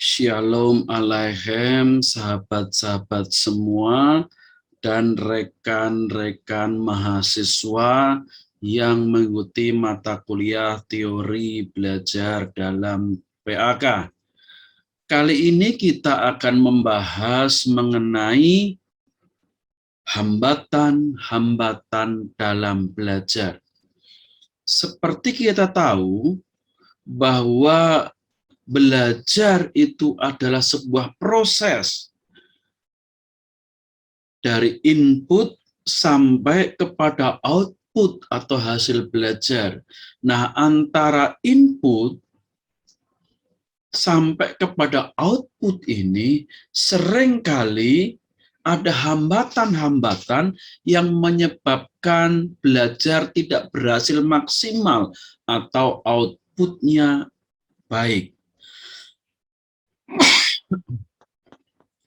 Shalom Aleichem, sahabat-sahabat semua dan rekan-rekan mahasiswa yang mengikuti mata kuliah teori belajar dalam PAK. Kali ini kita akan membahas mengenai hambatan-hambatan dalam belajar. Seperti kita tahu bahwa belajar itu adalah sebuah proses dari input sampai kepada output atau hasil belajar. Nah, antara input sampai kepada output ini seringkali ada hambatan-hambatan yang menyebabkan belajar tidak berhasil maksimal atau outputnya baik.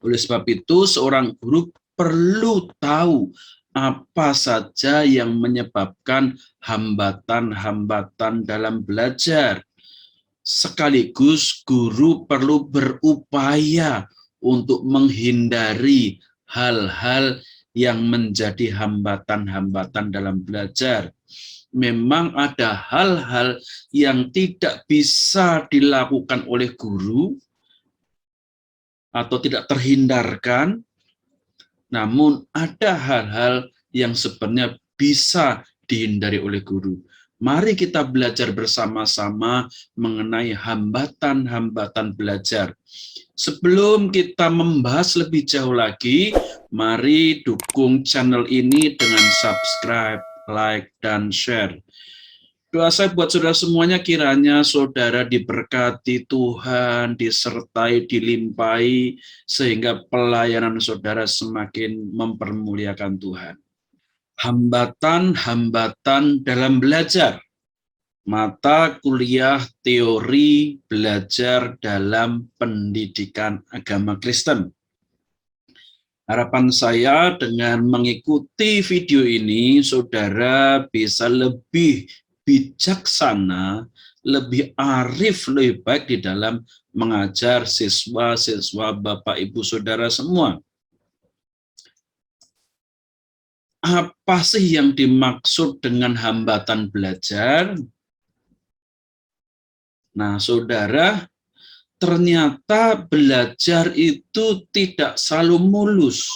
Oleh sebab itu, seorang guru perlu tahu apa saja yang menyebabkan hambatan-hambatan dalam belajar. Sekaligus guru perlu berupaya untuk menghindari hal-hal yang menjadi hambatan-hambatan dalam belajar. Memang ada hal-hal yang tidak bisa dilakukan oleh guru atau tidak terhindarkan, namun ada hal-hal yang sebenarnya bisa dihindari oleh guru. Mari kita belajar bersama-sama mengenai hambatan-hambatan belajar. Sebelum kita membahas lebih jauh lagi, mari dukung channel ini dengan subscribe, like, dan share. Doa saya buat saudara semuanya, kiranya saudara diberkati Tuhan, disertai, dilimpahi, sehingga pelayanan saudara semakin mempermuliakan Tuhan. Hambatan-hambatan dalam belajar. Mata kuliah teori belajar dalam pendidikan agama Kristen. Harapan saya dengan mengikuti video ini, saudara bisa lebih bijaksana, lebih arif, lebih baik di dalam mengajar siswa-siswa Bapak Ibu Saudara semua. Apa sih yang dimaksud dengan hambatan belajar? Nah, saudara, ternyata belajar itu tidak selalu mulus.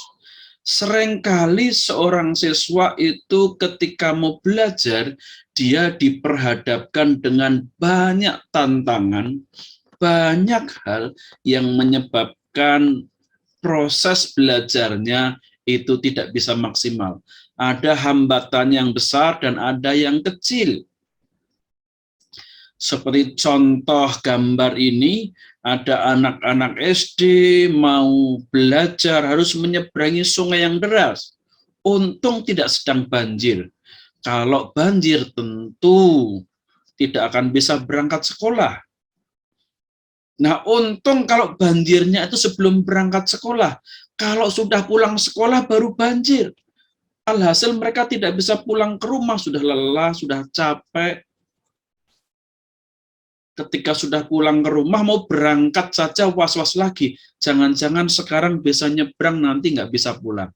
Seringkali seorang siswa itu ketika mau belajar, dia diperhadapkan dengan banyak tantangan, banyak hal yang menyebabkan proses belajarnya itu tidak bisa maksimal. Ada hambatan yang besar dan ada yang kecil. Seperti contoh gambar ini, ada anak-anak SD mau belajar harus menyeberangi sungai yang deras. Untung tidak sedang banjir. Kalau banjir tentu tidak akan bisa berangkat sekolah. Nah, untung kalau banjirnya itu sebelum berangkat sekolah. Kalau sudah pulang sekolah baru banjir. Alhasil mereka tidak bisa pulang ke rumah, sudah lelah, sudah capek. Ketika sudah pulang ke rumah, mau berangkat saja was-was lagi. Jangan-jangan sekarang bisa nyebrang, nanti nggak bisa pulang.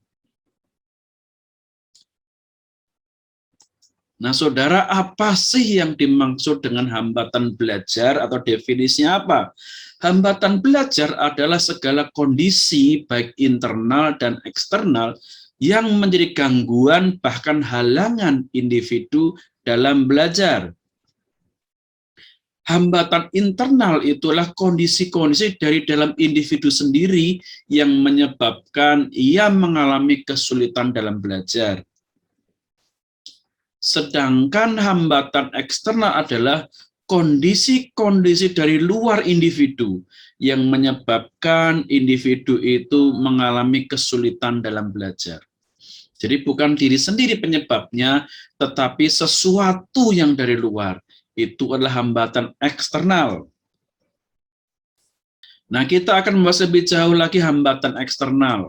Nah, saudara, apa sih yang dimaksud dengan hambatan belajar atau definisinya apa? Hambatan belajar adalah segala kondisi, baik internal dan eksternal, yang menjadi gangguan bahkan halangan individu dalam belajar. Hambatan internal itulah kondisi-kondisi dari dalam individu sendiri yang menyebabkan ia mengalami kesulitan dalam belajar. Sedangkan hambatan eksternal adalah kondisi-kondisi dari luar individu yang menyebabkan individu itu mengalami kesulitan dalam belajar. Jadi bukan diri sendiri penyebabnya, tetapi sesuatu yang dari luar. Itu adalah hambatan eksternal. Nah, kita akan membahas lebih jauh lagi hambatan eksternal.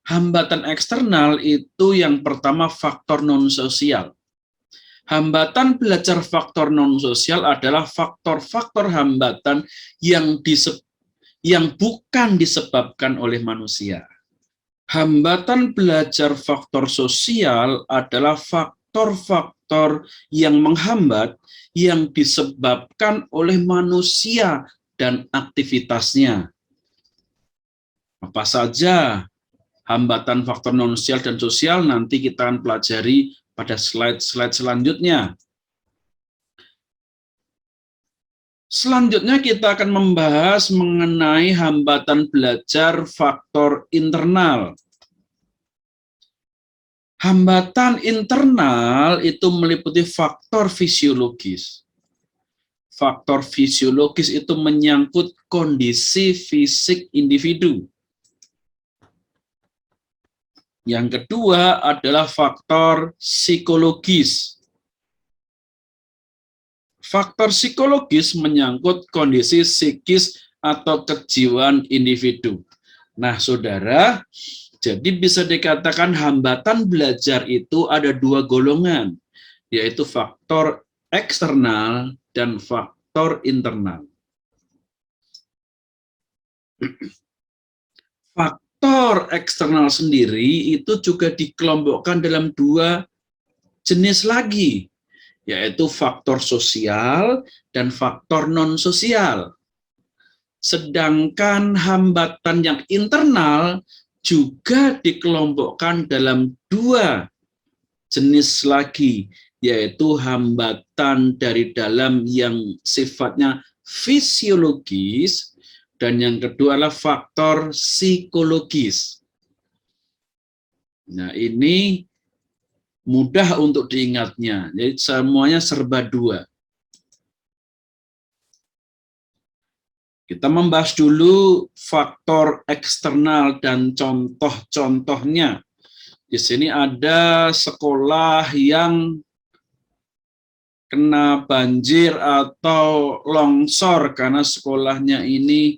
Hambatan eksternal itu yang pertama faktor non-sosial. Hambatan belajar faktor non-sosial adalah faktor-faktor hambatan yang bukan disebabkan oleh manusia. Hambatan belajar faktor sosial adalah faktor-faktor yang menghambat yang disebabkan oleh manusia dan aktivitasnya. Apa saja hambatan faktor non-sosial dan sosial nanti kita akan pelajari pada slide-slide selanjutnya. Selanjutnya kita akan membahas mengenai hambatan belajar faktor internal. Hambatan internal itu meliputi faktor fisiologis. Faktor fisiologis itu menyangkut kondisi fisik individu. Yang kedua adalah faktor psikologis. Faktor psikologis menyangkut kondisi psikis atau kejiwaan individu. Nah, saudara, jadi bisa dikatakan hambatan belajar itu ada dua golongan, yaitu faktor eksternal dan faktor internal. Faktor eksternal sendiri itu juga dikelompokkan dalam dua jenis lagi, yaitu faktor sosial dan faktor non-sosial. Sedangkan hambatan yang internal juga dikelompokkan dalam dua jenis lagi, yaitu hambatan dari dalam yang sifatnya fisiologis, dan yang kedua adalah faktor psikologis. Nah, ini mudah untuk diingatnya, jadi semuanya serba dua. Kita membahas dulu faktor eksternal dan contoh-contohnya. Di sini ada sekolah yang kena banjir atau longsor karena sekolahnya ini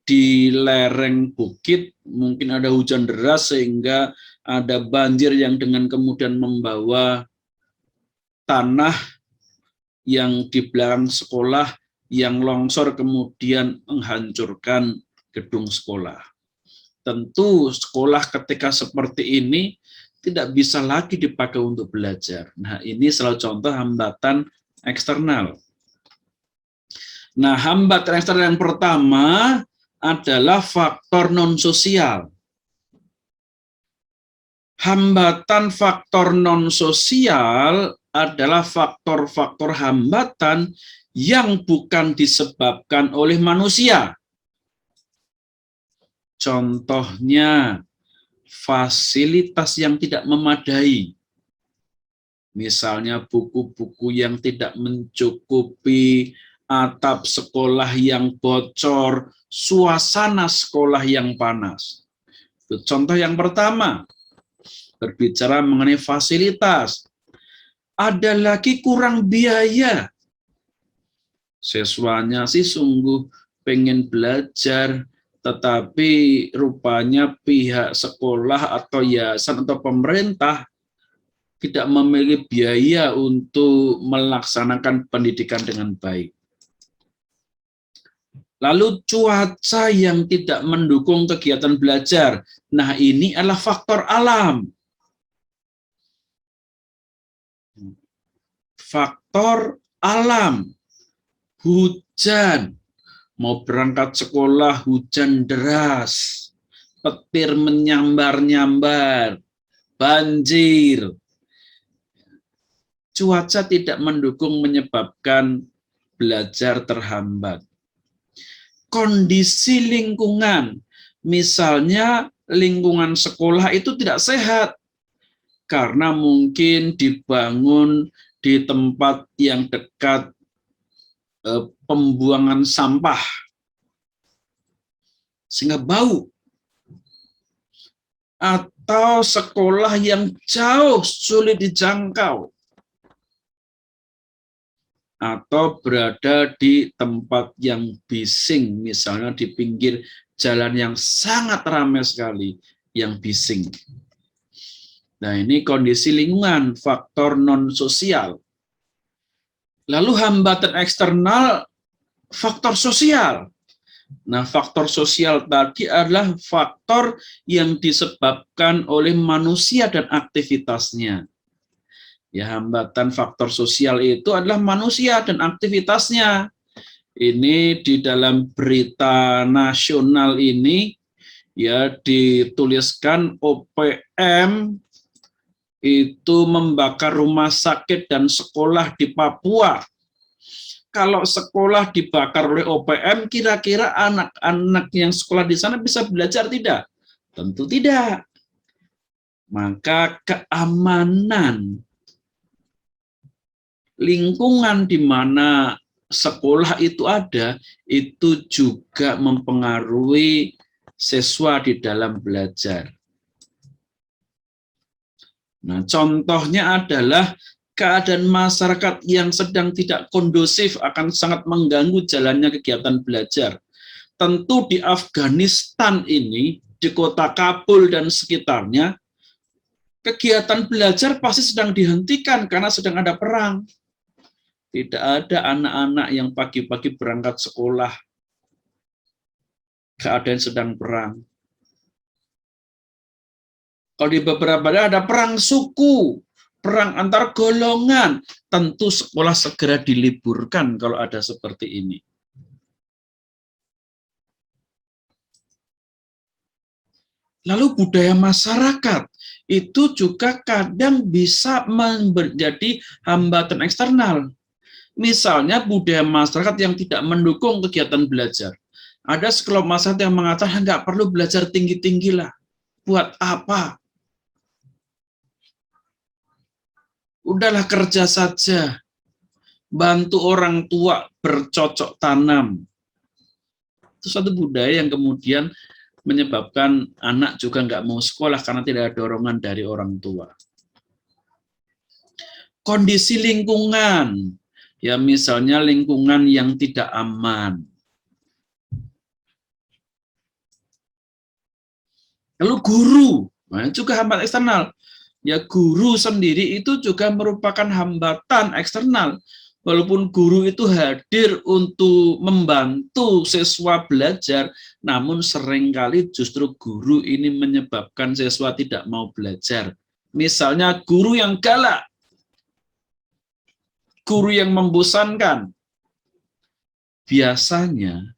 di lereng bukit, mungkin ada hujan deras sehingga ada banjir yang dengan kemudian membawa tanah yang di belakang sekolah yang longsor kemudian menghancurkan gedung sekolah. Tentu sekolah ketika seperti ini tidak bisa lagi dipakai untuk belajar. Nah, ini salah contoh hambatan eksternal. Nah, hambatan eksternal yang pertama adalah faktor non-sosial. Hambatan faktor non-sosial adalah faktor-faktor hambatan yang bukan disebabkan oleh manusia. Contohnya, fasilitas yang tidak memadai. Misalnya buku-buku yang tidak mencukupi, atap sekolah yang bocor, suasana sekolah yang panas. Itu contoh yang pertama. Berbicara mengenai fasilitas. Ada lagi kurang biaya. Siswanya sih sungguh pengen belajar, tetapi rupanya pihak sekolah atau yayasan atau pemerintah tidak memiliki biaya untuk melaksanakan pendidikan dengan baik. Lalu cuaca yang tidak mendukung kegiatan belajar. Nah, ini adalah faktor alam. Faktor alam. Hujan. Mau berangkat sekolah, hujan deras. Petir menyambar-nyambar. Banjir. Cuaca tidak mendukung menyebabkan belajar terhambat. Kondisi lingkungan, misalnya lingkungan sekolah itu tidak sehat karena mungkin dibangun di tempat yang dekat pembuangan sampah sehingga bau, atau sekolah yang jauh sulit dijangkau, atau berada di tempat yang bising, misalnya di pinggir jalan yang sangat ramai sekali, yang bising. Nah, ini kondisi lingkungan, faktor non-sosial. Lalu hambatan eksternal, faktor sosial. Nah, faktor sosial tadi adalah faktor yang disebabkan oleh manusia dan aktivitasnya. Ya, hambatan faktor sosial itu adalah manusia dan aktivitasnya. Ini di dalam berita nasional ini ya dituliskan OPM itu membakar rumah sakit dan sekolah di Papua. Kalau sekolah dibakar oleh OPM, kira-kira anak-anak yang sekolah di sana bisa belajar tidak? Tentu tidak. Maka keamanan lingkungan di mana sekolah itu ada, itu juga mempengaruhi siswa di dalam belajar. Nah, contohnya adalah keadaan masyarakat yang sedang tidak kondusif akan sangat mengganggu jalannya kegiatan belajar. Tentu di Afghanistan ini, di kota Kabul dan sekitarnya, kegiatan belajar pasti sedang dihentikan karena sedang ada perang. Tidak ada anak-anak yang pagi-pagi berangkat sekolah, keadaan sedang perang. Kalau di beberapa daerah ada perang suku, perang antar golongan, tentu sekolah segera diliburkan kalau ada seperti ini. Lalu budaya masyarakat itu juga kadang bisa menjadi hambatan eksternal. Misalnya budaya masyarakat yang tidak mendukung kegiatan belajar. Ada sekelompok masyarakat yang mengatakan nggak perlu belajar tinggi-tinggi lah. Buat apa? Udahlah kerja saja. Bantu orang tua bercocok tanam. Itu suatu budaya yang kemudian menyebabkan anak juga nggak mau sekolah karena tidak ada dorongan dari orang tua. Kondisi lingkungan. Ya misalnya lingkungan yang tidak aman. Lalu guru, nah, juga hambatan eksternal. Ya guru sendiri itu juga merupakan hambatan eksternal. Walaupun guru itu hadir untuk membantu siswa belajar, namun seringkali justru guru ini menyebabkan siswa tidak mau belajar. Misalnya guru yang galak, guru yang membosankan. Biasanya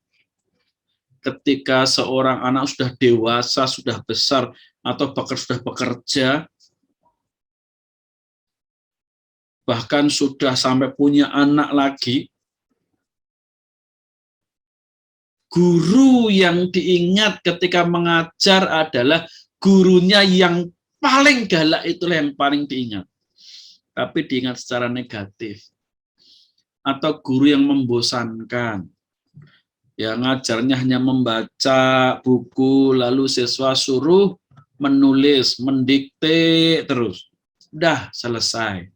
ketika seorang anak sudah dewasa, sudah besar, atau sudah bekerja, bahkan sudah sampai punya anak lagi, guru yang diingat ketika mengajar adalah gurunya yang paling galak, itulah yang paling diingat. Tapi diingat secara negatif. Atau guru yang membosankan. Ya, ngajarnya hanya membaca buku, lalu siswa suruh menulis, mendikte terus. Udah selesai.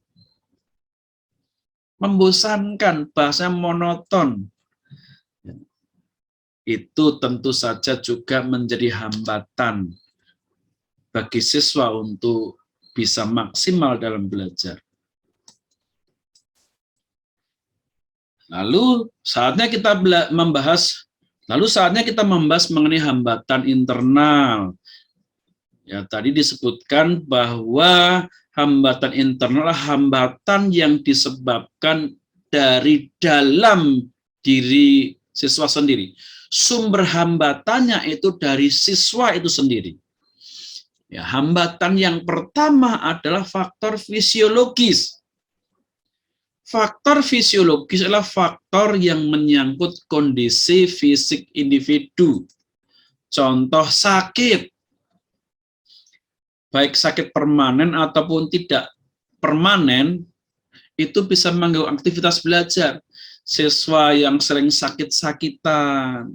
Membosankan, bahasa monoton. Itu tentu saja juga menjadi hambatan bagi siswa untuk bisa maksimal dalam belajar. Lalu saatnya kita membahas mengenai hambatan internal. Ya, tadi disebutkan bahwa hambatan internal adalah hambatan yang disebabkan dari dalam diri siswa sendiri. Sumber hambatannya itu dari siswa itu sendiri. Ya, hambatan yang pertama adalah faktor fisiologis. Faktor fisiologis adalah faktor yang menyangkut kondisi fisik individu. Contoh sakit, baik sakit permanen ataupun tidak permanen, itu bisa mengganggu aktivitas belajar. Siswa yang sering sakit-sakitan,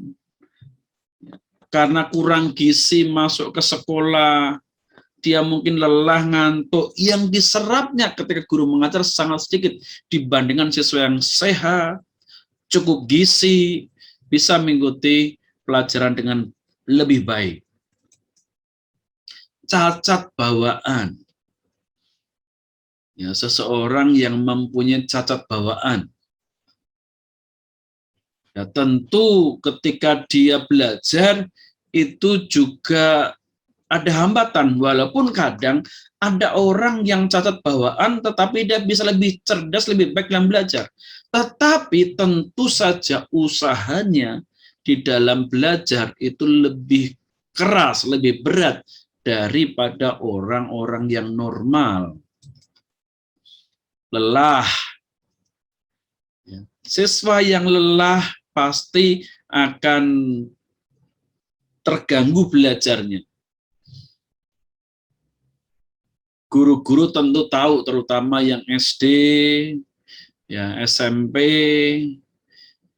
karena kurang gizi masuk ke sekolah, dia mungkin lelah, ngantuk, yang diserapnya ketika guru mengajar sangat sedikit dibandingkan siswa yang sehat, cukup gizi, bisa mengikuti pelajaran dengan lebih baik. Cacat bawaan. Ya, seseorang yang mempunyai cacat bawaan, Ya, tentu ketika dia belajar itu juga ada hambatan, walaupun kadang ada orang yang cacat bawaan tetapi dia bisa lebih cerdas, lebih baik dalam belajar. Tetapi tentu saja usahanya di dalam belajar itu lebih keras, lebih berat daripada orang-orang yang normal. Lelah. Siswa yang lelah pasti akan terganggu belajarnya. Guru-guru tentu tahu, terutama yang SD, ya SMP,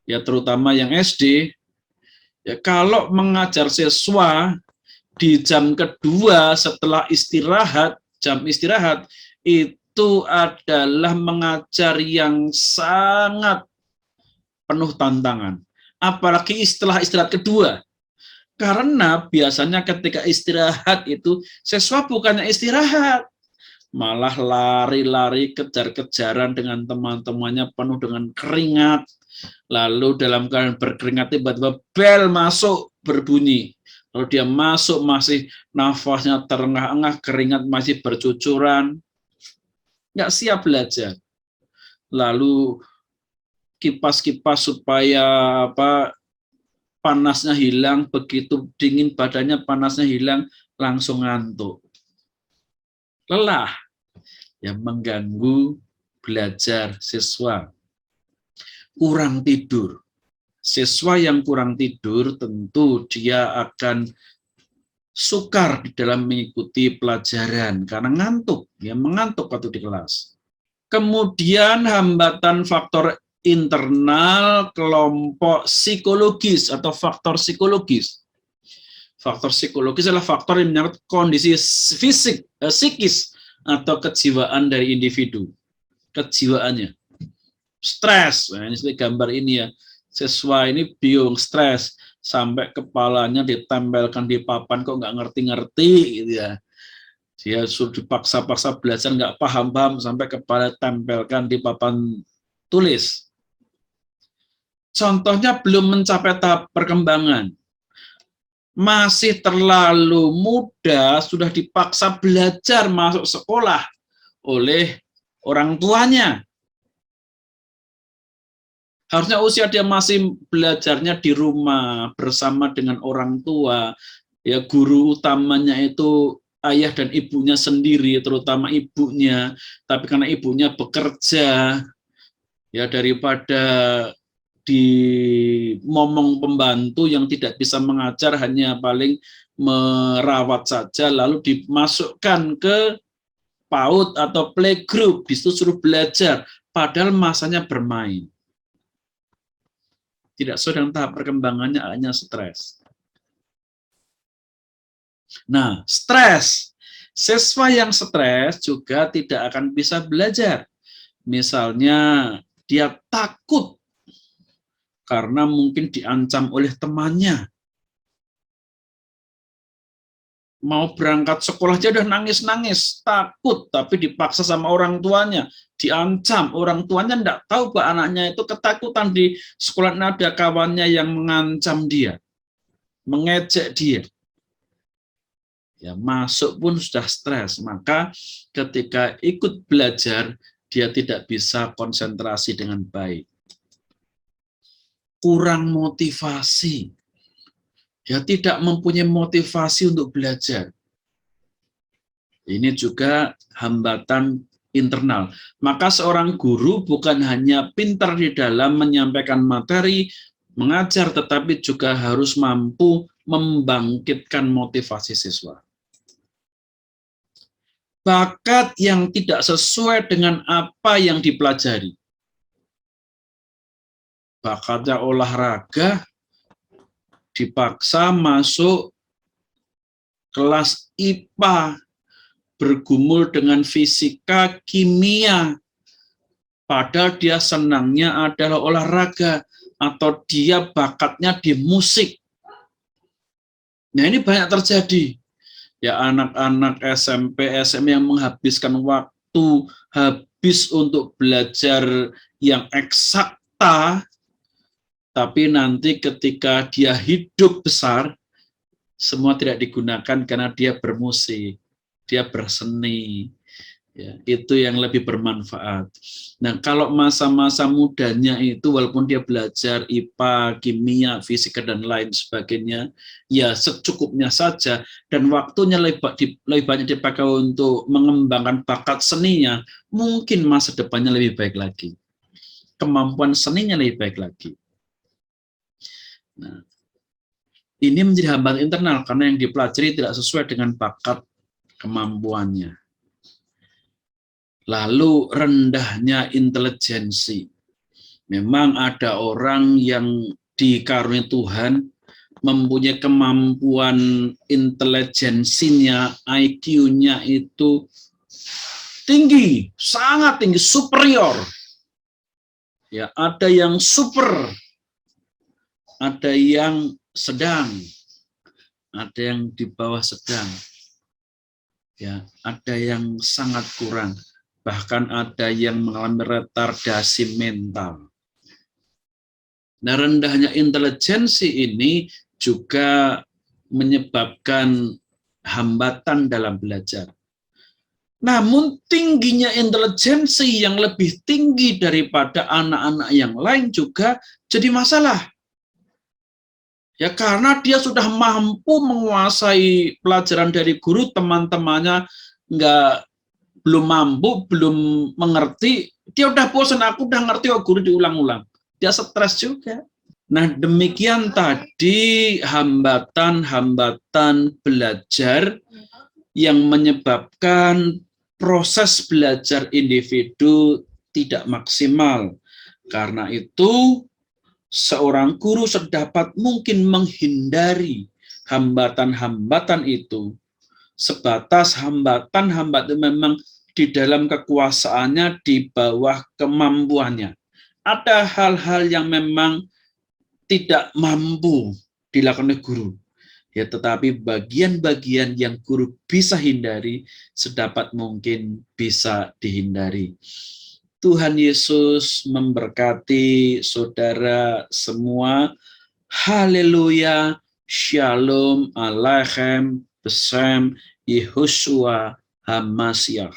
ya terutama yang SD, ya kalau mengajar siswa di jam kedua setelah istirahat, jam istirahat, itu adalah mengajar yang sangat penuh tantangan. Apalagi setelah istirahat kedua. Karena biasanya ketika istirahat itu, siswa bukannya istirahat, malah lari-lari kejar-kejaran dengan teman-temannya penuh dengan keringat. Lalu dalam keadaan berkeringat tiba-tiba bel masuk berbunyi. Lalu dia masuk masih nafasnya terengah-engah, keringat masih bercucuran. Nggak siap belajar. Lalu kipas-kipas supaya panasnya hilang, begitu dingin badannya panasnya hilang, langsung ngantuk. Lelah. Yang mengganggu belajar siswa. Kurang tidur. Siswa yang kurang tidur tentu dia akan sukar di dalam mengikuti pelajaran karena ngantuk, ya mengantuk waktu di kelas. Kemudian hambatan faktor internal kelompok psikologis atau faktor psikologis. Faktor psikologis adalah faktor yang menyangkut kondisi fisik, psikis atau kejiwaan dari individu, kejiwaannya, stres. Nah, ini seperti gambar ini ya, siswa ini bingung, stres, sampai kepalanya ditempelkan di papan kok nggak ngerti-ngerti gitu ya. Dia suruh dipaksa-paksa belajar nggak paham-paham sampai kepala tempelkan di papan tulis. Contohnya belum mencapai tahap perkembangan. Masih terlalu muda, sudah dipaksa belajar masuk sekolah oleh orang tuanya. Harusnya usia dia masih belajarnya di rumah bersama dengan orang tua. Ya, guru utamanya itu ayah dan ibunya sendiri, terutama ibunya. Tapi karena ibunya bekerja, ya daripada dimomong pembantu yang tidak bisa mengajar, hanya paling merawat saja, lalu dimasukkan ke PAUD atau playgroup, disuruh belajar, padahal masanya bermain. Tidak sesuai dengan tahap perkembangannya, hanya stres. Nah, stres. Siswa yang stres juga tidak akan bisa belajar. Misalnya, dia takut karena mungkin diancam oleh temannya. Mau berangkat sekolah aja udah nangis-nangis, takut, tapi dipaksa sama orang tuanya, diancam. Orang tuanya enggak tahu bahwa anaknya itu ketakutan di sekolah, ada kawannya yang mengancam dia, mengejek dia. Ya, masuk pun sudah stres, maka ketika ikut belajar, dia tidak bisa konsentrasi dengan baik. Kurang motivasi. Dia tidak mempunyai motivasi untuk belajar. Ini juga hambatan internal. Maka seorang guru bukan hanya pintar di dalam menyampaikan materi, mengajar, tetapi juga harus mampu membangkitkan motivasi siswa. Bakat yang tidak sesuai dengan apa yang dipelajari. Bakatnya olahraga, dipaksa masuk kelas IPA, bergumul dengan fisika, kimia, padahal dia senangnya adalah olahraga, atau dia bakatnya di musik. Nah, ini banyak terjadi. Ya, anak-anak SMP, SMA yang menghabiskan waktu habis untuk belajar yang eksakta, Tapi nanti ketika dia hidup besar, semua tidak digunakan karena dia bermusik, dia berseni. Ya, itu yang lebih bermanfaat. Nah, kalau masa-masa mudanya itu walaupun dia belajar IPA, kimia, fisika dan lain sebagainya, ya secukupnya saja dan waktunya lebih banyak dipakai untuk mengembangkan bakat seninya, mungkin masa depannya lebih baik lagi. Kemampuan seninya lebih baik lagi. Nah, ini menjadi hambatan internal karena yang dipelajari tidak sesuai dengan bakat kemampuannya. Lalu rendahnya intelijensi. Memang ada orang yang dikaruniai Tuhan mempunyai kemampuan intelijensinya, IQ-nya itu tinggi, sangat tinggi, superior. Ya, ada yang super, ada yang sedang, ada yang di bawah sedang. Ya, ada yang sangat kurang. Bahkan ada yang mengalami retardasi mental. Nah, rendahnya intelijensi ini juga menyebabkan hambatan dalam belajar. Namun tingginya intelijensi yang lebih tinggi daripada anak-anak yang lain juga jadi masalah. Ya, karena dia sudah mampu menguasai pelajaran dari guru, teman-temannya belum mampu, belum mengerti, dia udah bosan, aku udah ngerti kok guru diulang-ulang. Dia stres juga. Nah, demikian tadi hambatan-hambatan belajar yang menyebabkan proses belajar individu tidak maksimal. Karena itu, seorang guru sedapat mungkin menghindari hambatan-hambatan itu. Sebatas hambatan-hambatan memang di dalam kekuasaannya, di bawah kemampuannya. Ada hal-hal yang memang tidak mampu dilakukan oleh guru. Ya, tetapi bagian-bagian yang guru bisa hindari, sedapat mungkin bisa dihindari. Tuhan Yesus memberkati saudara semua. Haleluya. Shalom Aleichem Besem Yehoshua HaMashiach.